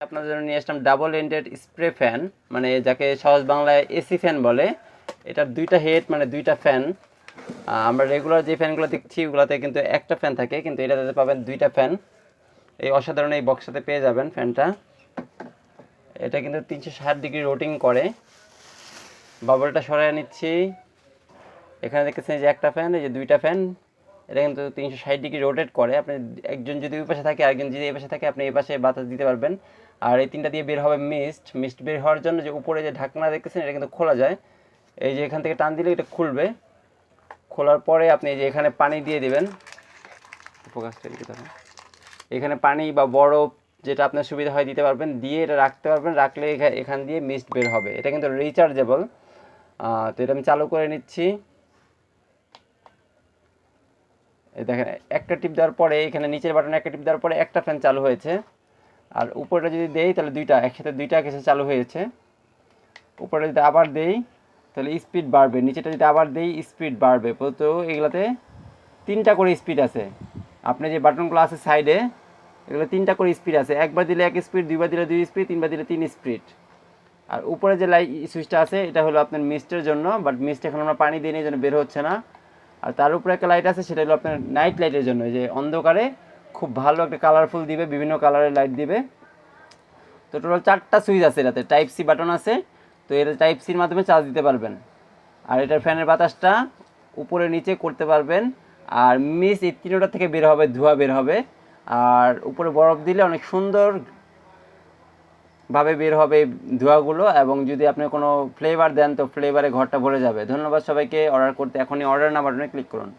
আপনাদের জন্য নিয়ে আসলাম ডাবল এন্ডেড স্প্রে ফ্যান, মানে যাকে সহজ বাংলায় এসি ফ্যান বলে। এটার দুইটা হেড, মানে দুইটা ফ্যান। আমরা রেগুলার যে ফ্যানগুলো দেখছি ওগুলোতে কিন্তু একটা ফ্যান থাকে, কিন্তু এটাতে পাবেন দুইটা ফ্যান। এই অসাধারণ এই বক্সটাতে পেয়ে যাবেন ফ্যানটা। এটা কিন্তু 360 ডিগ্রি রোটিং করে। বাবলটা সরাই নিচ্ছি। এখানে দেখতেছেন যে একটা ফ্যান, এই যে দুইটা ফ্যান। এটা কিন্তু 360 ডিগ্রি রোটেট করে। আপনি একজন যদি ওই পাশে থাকে, আরেকজন যদি এই পাশে থাকে, আপনি এই পাশে বাতাস দিতে পারবেন। আর এই তিনটা দিয়ে বের হবে মিস্ট বের হওয়ার জন্য যে উপরে যে ঢাকনা দেখতেছেন, এটা কিন্তু খোলা যায়। এই যে এখান থেকে টান দিলে এটা খুলবে। খোলার পরে আপনি এই যে এখানে পানি দিয়ে দিবেন। ফোকাসটা দিতে হবে। এখানে পানি বা বরফ যেটা আপনার সুবিধা হয় দিতে পারবেন, দিয়ে এটা রাখতে পারবেন। রাখলে এখান দিয়ে মিস্ট বের হবে। এটা কিন্তু রিচার্জেবল। তো এটা আমি চালু করে নিচ্ছি। এই দেখেন, একটা টিপ দেওয়ার পরে এখানে নিচের বাটনে একটা টিপ দেওয়ার পরে একটা ফ্যান চালু হয়েছে। আর উপরটা যদি দেই তাহলে একসাথে দুইটা কেসে চালু হয়েছে। উপরে যদি আবার দেই তাহলে স্পিড বাড়বে, নিচেটা যদি আবার দেই স্পিড বাড়বে। তো এগুলাতে তিনটা করে স্পিড আছে। আপনি যে বাটনগুলো আছে সাইডে, এগুলো তিনটা করে স্পিড আছে। একবার দিলে এক স্পিড, দুইবার দিলে দুই স্পিড, তিনবার দিলে 3 স্পিড। আর উপরে যে লাইট সুইচটা আছে এটা হলো আপনার মিস্টের জন্য, বাট মিস্ট এখন আমরা পানি দিয়ে এই জন্য বের হচ্ছে না। আর তার উপরে একটা লাইট আছে, সেটা হলো আপনার নাইট লাইটের জন্য, যে অন্ধকারে খুব ভালো একটা কালারফুল দিবে, বিভিন্ন কালারের লাইট দিবে। তো টোটাল 4টা সুইচ আছে এটাতে, টাইপ সি বাটন আছে। তো এটা টাইপ সির মাধ্যমে চার্জ দিতে পারবেন। আর এটার ফ্যানের বাতাসটা উপরে নিচে করতে পারবেন। আর মিস এই তিনটা থেকে বের হবে, ধোঁয়া বের হবে। আর উপরে বরফ দিলে অনেক সুন্দর ভাবে বের হবে ধোঁয়াগুলো। এবং যদি আপনি কোনো ফ্লেভার দেন তো ফ্লেভারে ঘরটা ভরে যাবে। ধন্যবাদ সবাইকে। অর্ডার করতে এখনই অর্ডার নাও বাটনে ক্লিক করুন।